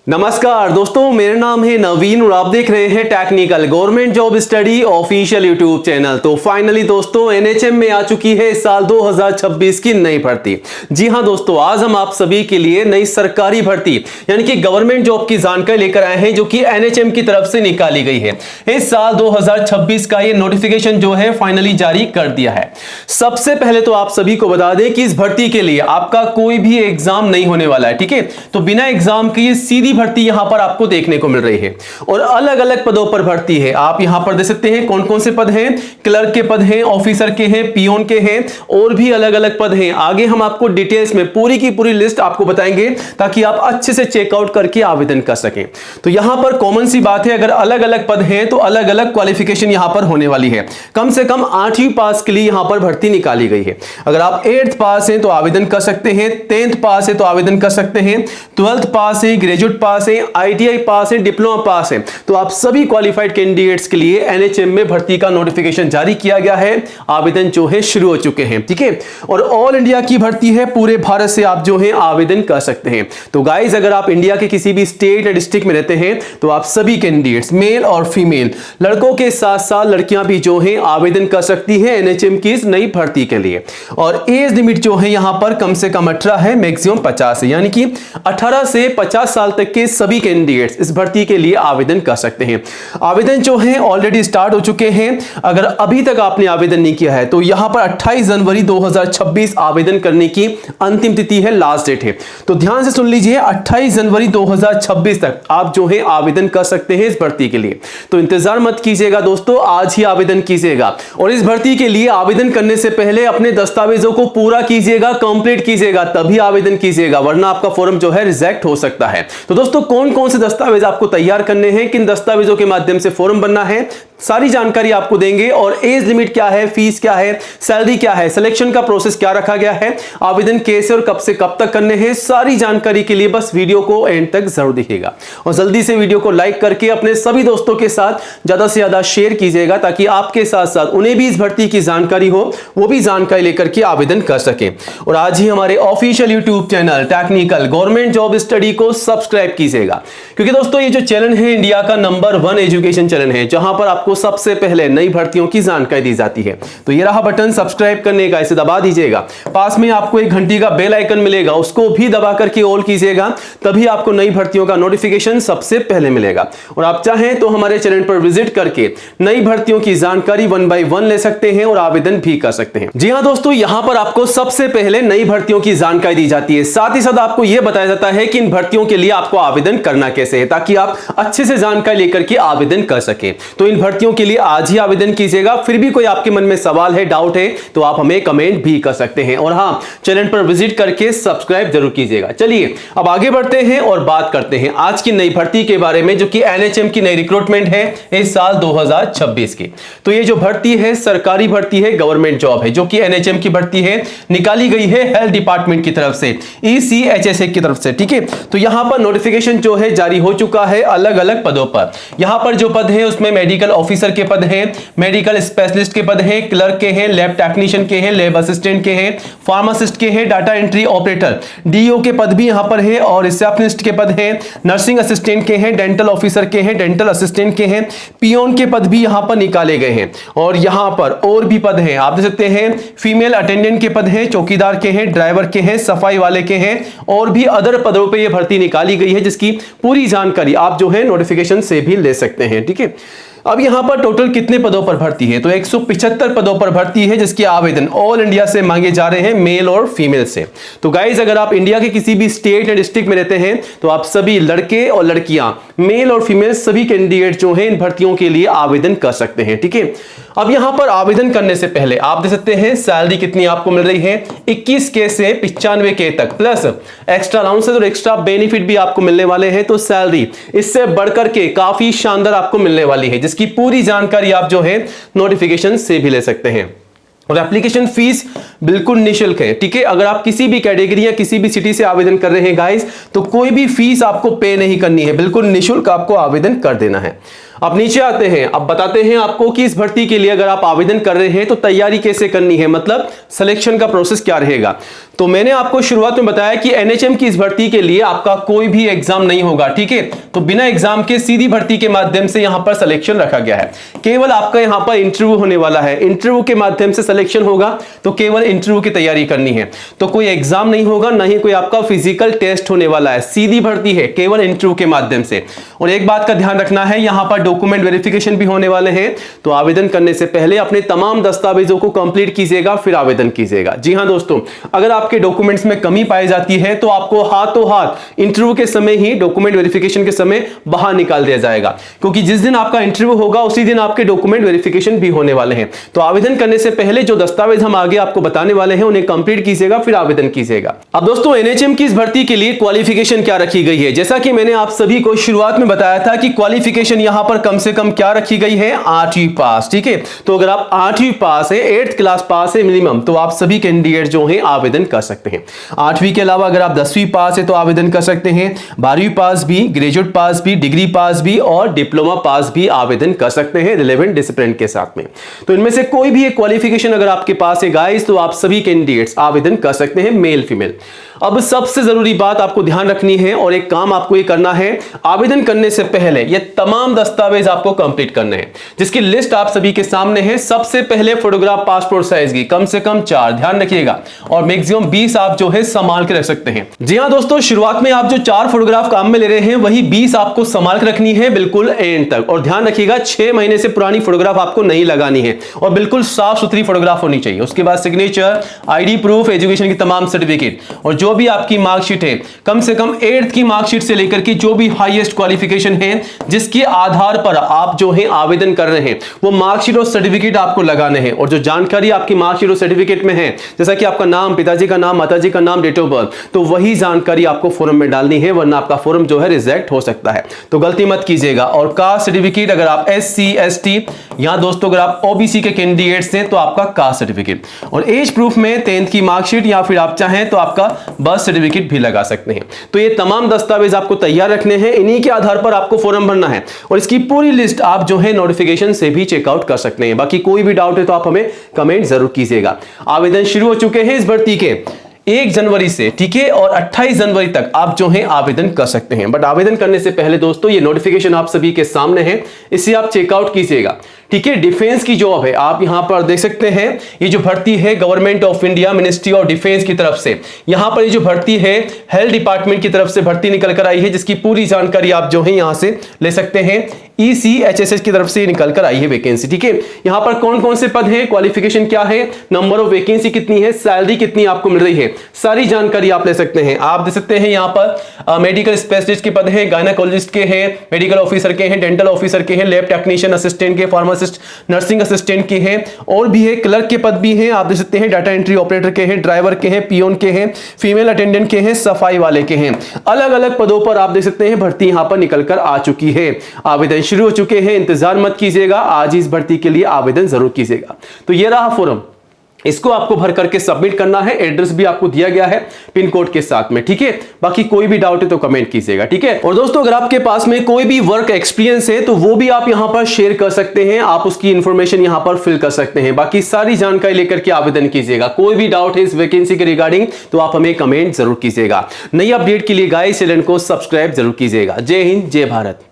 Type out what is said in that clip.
नमस्कार दोस्तों, मेरा नाम है नवीन और आप देख रहे हैं technical government job study official YouTube channel. तो फाइनली दोस्तों एनएचएम में आ चुकी है इस साल 2026 की नई भर्ती। जी हां दोस्तों, आज हम आप सभी के लिए नई सरकारी भर्ती यानी कि गवर्नमेंट जॉब की जानकारी लेकर आए हैं जो कि एनएचएम की तरफ से निकाली गई है। इस साल 2026 का ये नोटिफिकेशन जो है फाइनली जारी कर दिया है। सबसे पहले तो आप सभी को बता दें कि इस भर्ती के लिए आपका कोई भी एग्जाम नहीं होने वाला है, ठीक है। तो बिना एग्जाम के सीधी भर्ती यहां पर आपको देखने को मिल रही है और अलग अलग पदों पर भर्ती है। आप यहां पर देख सकते हैं कौन कौन से पद हैं। क्लर्क के पद हैं, ऑफिसर के हैं, पियोन के हैं और भी अलग अलग पद हैं। आगे हम आपको डिटेल्स में पूरी की पूरी लिस्ट आपको बताएंगे ताकि आप अच्छे से चेकआउट करके आवेदन कर सकें। तो यहां पर कॉमन सी बात है, अगर अलग अलग पद हैं तो अलग अलग क्वालिफिकेशन यहां पर होने वाली है। कम से कम 8वीं पास के लिए यहां पर भर्ती निकाली गई है। अगर आप 8th पास हैं तो आवेदन कर सकते हैं, 10th पास है तो आवेदन कर सकते हैं, 12th पास है, ग्रेजुएट पास है, आईटीआई पास है, डिप्लोमा पास है, तो आप सभी क्वालिफाइड कैंडिडेट्स के लिए एनएचएम में भर्ती का नोटिफिकेशन जारी किया गया है। आवेदन जो है शुरू हो चुके हैं, ठीक है। और ऑल इंडिया की भर्ती है, पूरे भारत से आप जो है आवेदन कर सकते हैं। तो गाइस, अगर आप इंडिया के किसी भी स्टेट या डिस्ट्रिक्ट में रहते हैं तो आप सभी कैंडिडेट्स मेल और फीमेल, लड़कों के साथ साथ लड़कियां भी जो है आवेदन कर सकती है एनएचएम की इस नई भर्ती के लिए। और एज लिमिट जो है यहां पर कम से कम 18 है, मैक्सिमम 50 है, यानी कि 18 से 50 साल तक के सभी कैंडिडेट्स इस भर्ती के लिए आवेदन कर सकते हैं। आवेदन जो है ऑलरेडी स्टार्ट हो चुके हैं। अगर अभी तक आपने आवेदन नहीं किया है तो यहां पर 28 जनवरी 2026 आवेदन करने की अंतिम तिथि है, लास्ट डेट है। तो ध्यान से सुन लीजिए, 28 जनवरी 2026 तक आप जो है आवेदन कर सकते हैं इस भर्ती के लिए। तो इंतजार मत कीजिएगा दोस्तों, आज ही आवेदन कीजिएगा। और इस भर्ती के लिए आवेदन करने से पहले अपने दस्तावेजों को पूरा कीजिएगा, कंप्लीट कीजिएगा, तभी आवेदन कीजिएगा, वरना आपका फॉर्म जो है रिजेक्ट हो सकता है। तो दोस्तों कौन कौन से दस्तावेज आपको तैयार करने हैं, किन दस्तावेजों के माध्यम से फॉर्म बनना है, सारी जानकारी आपको देंगे। और एज लिमिट क्या है, फीस क्या है, सैलरी क्या है, सिलेक्शन का प्रोसेस क्या रखा गया है, आवेदन कैसे और कब से कब तक करने हैं, सारी जानकारी के लिए बस वीडियो को एंड तक जरूर देखिएगा। और जल्दी से वीडियो को लाइक करके अपने सभी दोस्तों के साथ ज्यादा से ज्यादा शेयर कीजिएगा ताकि आपके साथ साथ उन्हें भी इस भर्ती की जानकारी हो, वो भी जानकारी लेकर के आवेदन कर सके। और आज ही हमारे official YouTube channel technical government job study को सब्सक्राइब कीजिएगा, क्योंकि दोस्तों ये जो चैनल है इंडिया का नंबर 1 एजुकेशन चैनल है जहां पर आपको सबसे पहले नई भर्तियों की जानकारी दी जाती है। तो ये रहा बटन सब्सक्राइब करने का, इसे दबा दीजिएगा। पास में आपको एक घंटी का बेल आइकन मिलेगा, उसको भी दबा करके ऑल कीजिएगा, तभी आपको नई भर्तियों का नोटिफिकेशन सबसे पहले मिलेगा। और आप चाहें तो हमारे चैनल पर विजिट करके नई भर्तियों की जानकारी 1 by 1 ले सकते हैं और आवेदन भी कर सकते हैं। जी हां दोस्तों, यहां पर आपको सबसे पहले नई भर्तियों की जानकारी दी जाती है, साथ ही साथ आपको यह बताया जाता है कि इन भर्तियों के लिए आपको आवेदन करना कैसे है, ताकि आप अच्छे से जानकारी लेकर के आवेदन कर सकें। तो इन भर्तियों के लिए आज ही आवेदन कीजिएगा। फिर भी कोई आपके मन में सवाल है, डाउट है, तो आप हमें कमेंट भी कर सकते हैं। और हां, चैनल पर विजिट करके सब्सक्राइब जरूर कीजिएगा। चलिए अब आगे बढ़ते हैं और बात करते हैं आज की नई भर्ती के बारे में, जो कि एनएचएम की नई रिक्रूटमेंट है इस साल 2026 की। तो ये जो भर्ती है सरकारी भर्ती है, गवर्नमेंट जॉब है, जो कि एनएचएम की भर्ती है, निकाली गई है हेल्थ डिपार्टमेंट की तरफ से, ईसीएचएसए की तरफ से, ठीक है। तो यहां पर नोटिफिकेशन जो है जारी हो चुका है अलग अलग पदों पर। यहां पर जो पद है उसमें मेडिकल ऑफिसर के पद हैं, मेडिकल स्पेशलिस्ट के पद हैं, क्लर्क के हैं, लैब टेक्नीशियन के हैं, लैब असिस्टेंट के हैं, फार्मासिस्ट के हैं, डाटा एंट्री ऑपरेटर, डीओ के पद भी यहां पर है, और रिसेप्शनिस्ट के पद हैं, नर्सिंग असिस्टेंट के हैं, डेंटल ऑफिसर के हैं, डेंटल असिस्टेंट के हैं, पियोन के पद भी यहां पर निकाले गए हैं। और यहां पर और भी पद हैं, आप देख सकते हैं, फीमेल अटेंडेंट के पद हैं, चौकीदार के हैं, ड्राइवर के हैं, सफाई वाले के हैं, और भी अदर पदों पर यह भर्ती निकाली गई है, जिसकी पूरी जानकारी आप जो है नोटिफिकेशन से भी ले सकते हैं, ठीक है। अब यहां पर टोटल कितने पदों पर भर्ती है, तो 175 पदों पर भर्ती है, जिसके आवेदन ऑल इंडिया से मांगे जा रहे हैं, मेल और फीमेल से। तो गाइज, अगर आप इंडिया के किसी भी स्टेट या डिस्ट्रिक्ट में रहते हैं तो आप सभी लड़के और लड़कियां, मेल और फीमेल सभी कैंडिडेट जो हैं इन भर्तियों के लिए आवेदन कर सकते हैं, ठीक है। अब यहां पर आवेदन करने से पहले आप देख सकते हैं सैलरी कितनी आपको मिल रही है, 21K से 95K तक, प्लस एक्स्ट्रा अलाउंसेस और एक्स्ट्रा बेनिफिट भी आपको मिलने वाले हैं। तो सैलरी इससे बढ़कर के काफी शानदार आपको मिलने वाली है, जिसकी पूरी जानकारी आप जो है नोटिफिकेशन से भी ले सकते हैं। और एप्लीकेशन फीस बिल्कुल निःशुल्क है, ठीक है। अगर आप किसी भी कैटेगरी या किसी भी सिटी से आवेदन कर रहे हैं गाइस, तो कोई भी फीस आपको पे नहीं करनी है, बिल्कुल निःशुल्क आपको आवेदन कर देना है। अब नीचे आते हैं, अब बताते हैं आपको कि इस भर्ती के लिए अगर आप आवेदन कर रहे हैं तो तैयारी कैसे करनी है, मतलब सिलेक्शन का प्रोसेस क्या रहेगा। तो मैंने आपको शुरुआत में बताया कि एनएचएम की इस भर्ती के लिए आपका कोई भी एग्जाम नहीं होगा, ठीक है। तो बिना एग्जाम के सीधी भर्ती के माध्यम से यहां पर सिलेक्शन रखा गया है। केवल आपका यहां पर इंटरव्यू होने वाला है, इंटरव्यू के माध्यम से सिलेक्शन होगा। तो केवल इंटरव्यू की तैयारी करनी है, तो कोई एग्जाम नहीं होगा, ना ही कोई आपका फिजिकल टेस्ट होने वाला है। सीधी भर्ती है केवल इंटरव्यू के माध्यम से। और एक बात का ध्यान रखना है, यहां पर डॉक्यूमेंट वेरिफिकेशन भी होने वाले हैं। तो आवेदन करने से पहले अपने तमाम दस्तावेजों को कंप्लीट कीजिएगा, फिर आवेदन कीजिएगा। जी हां दोस्तों, अगर आपके डॉक्यूमेंट्स में कमी पाई जाती है तो आपको हाथों हाथ इंटरव्यू के समय ही, डॉक्यूमेंट वेरिफिकेशन के समय बाहर निकाल दिया जाएगा, क्योंकि जिस दिन आपका इंटरव्यू होगा उसी दिन आपके डॉक्यूमेंट वेरिफिकेशन भी होने वाले हैं। तो आवेदन करने से पहले जो दस्तावेज हम आगे आपको बताने वाले हैं उन्हें कंप्लीट कीजिएगा, फिर आवेदन कीजिएगा। अब दोस्तों, एनएचएम की इस भर्ती के लिए क्वालिफिकेशन क्या रखी गई है, जैसा कि मैंने आप सभी को शुरुआत में बताया था कि क्वालिफिकेशन यहां पर कम से कम क्या रखी गई है, 8वीं पास, ठीक है। तो अगर आप 8वीं पास है, 8th क्लास पास है मिनिमम, तो आप सभी कैंडिडेट जो हैं आवेदन कर सकते हैं। 8वीं के अलावा अगर आप 10वीं पास है तो आवेदन कर सकते हैं, 12वीं पास भी, ग्रेजुएट पास भी, डिग्री पास भी और डिप्लोमा पास भी आवेदन कर सकते हैं रिलेवेंट डिसिप्लिन के साथ में। तो इनमें से कोई भी एक क्वालिफिकेशन अगर आपके पास है गाइस, तो आप सभी कैंडिडेट्स आवेदन कर सकते हैं, मेल फीमेल। अब सबसे जरूरी बात आपको ध्यान रखनी है और एक काम आपको ये करना है, आवेदन करने से पहले ये तमाम दस्तावेज आपको कंप्लीट करने हैं, जिसकी लिस्ट आप सभी के सामने है। सबसे पहले फोटोग्राफ पासपोर्ट साइज की कम से कम 4 ध्यान रखिएगा, और मैक्सिमम 20 आप जो है संभाल के रख सकते हैं। जी हां दोस्तों, शुरुआत में आप जो 4 फोटोग्राफ काम में ले रहे हैं वही 20 आपको संभाल के रखनी है बिल्कुल एंड तक। और ध्यान रखिएगा 6 महीने से पुरानी फोटोग्राफ आपको नहीं लगानी है और बिल्कुल साफ सुथरी फोटोग्राफ होनी चाहिए। उसके बाद सिग्नेचर, आईडी प्रूफ, एजुकेशन की तमाम सर्टिफिकेट और जो भी आपकी मार्कशीट है, कम से कम 8th की मार्कशीट से लेकर के जो भी हाईएस्ट क्वालिफिकेशन है जिसके आधार पर आप जो है आवेदन कर रहे हैं, वो मार्कशीट और सर्टिफिकेट आपको लगाने हैं। और जो जानकारी आपकी मार्कशीट और सर्टिफिकेट में है, जैसा कि आपका नाम, पिताजी का नाम, माताजी का नाम, डेट ऑफ बर्थ, तो वही जानकारी आपको फॉर्म में डालनी है, वरना आपका फॉर्म जो है रिजेक्ट हो सकता है। तो गलती मत कीजिएगा। और कास्ट सर्टिफिकेट, अगर आप SC ST, यहां दोस्तों अगर आप OBC के कैंडिडेट्स हैं तो आपका कास्ट सर्टिफिकेट, और एज प्रूफ में 10th की मार्कशीट या फिर आप चाहें तो आपका बर्थ सर्टिफिकेट भी लगा सकते हैं। तो ये तमाम दस्तावेज आपको तैयार रखने हैं, इन्हीं के आधार पर आपको फॉर्म भरना है। और इसकी पूरी लिस्ट आप जो है नोटिफिकेशन से भी चेकआउट कर सकते हैं। बाकी कोई भी डाउट है तो आप हमें कमेंट जरूर कीजिएगा। आवेदन शुरू हो चुके हैं इस भर्ती के 1 जनवरी से, ठीक है, और 28 जनवरी तक आप जो है आवेदन कर सकते हैं। बट आवेदन करने से पहले दोस्तों ये नोटिफिकेशन आप सभी के सामने है, इसे आप चेकआउट कीजिएगा, ठीक है। डिफेंस की जॉब है, आप यहां पर देख सकते हैं, ये जो भर्ती है government of India, ministry of defence की तरफ से, यहां पर ये जो भर्ती है हेल्थ डिपार्टमेंट की तरफ से भर्ती निकल कर आई है, जिसकी पूरी जानकारी आप जो है यहां से ले सकते हैं। ECHSS की तरफ से निकल कर आई है वैकेंसी, ठीक है। यहां पर कौन कौन से पद हैं, क्वालिफिकेशन क्या है, नंबर ऑफ वैकेंसी कितनी है, सैलरी कितनी आपको मिल रही है, सारी जानकारी आप ले सकते हैं। आप देख सकते हैं यहां पर मेडिकल स्पेशलिस्ट के पद हैं, गायनेकोलॉजिस्ट के हैं, मेडिकल ऑफिसर के हैं, डेंटल ऑफिसर के हैं, लैब टेक्नीशियन, असिस्टेंट के, फार्मासिस्ट, नर्सिंग असिस्टेंट के हैं, और भी है, क्लर्क के पद भी हैं, आप देख सकते हैं, डाटा एंट्री ऑपरेटर के हैं, ड्राइवर के हैं, पियोन के हैं, फीमेल अटेंडेंट के हैं, सफाई वाले के हैं। अलग अलग पदों पर आप देख सकते हैं भर्ती यहां पर निकल कर आ चुकी है। आवेदन शुरू हो चुके हैं, इंतजार मत कीजिएगा, आज इस भर्ती के लिए आवेदन जरूर कीजिएगा। तो ये रहा फॉर्म, इसको आपको भर करके सबमिट करना है। एड्रेस भी आपको दिया गया है पिन कोड के साथ में, ठीक है। बाकी कोई भी डाउट है तो कमेंट कीजिएगा, ठीक है। और दोस्तों अगर आपके पास में कोई भी वर्क एक्सपीरियंस है तो वो भी आप यहां पर शेयर कर सकते हैं, आप उसकी इंफॉर्मेशन यहां पर फिल कर सकते हैं। बाकी सारी जानकारी लेकर के आवेदन कीजिएगा। कोई भी डाउट है इस वैकेंसी के रिगार्डिंग तो आप हमें कमेंट जरूर कीजिएगा। नई अपडेट के लिए गाइस चैनल को सब्सक्राइब जरूर कीजिएगा। जय हिंद, जय भारत।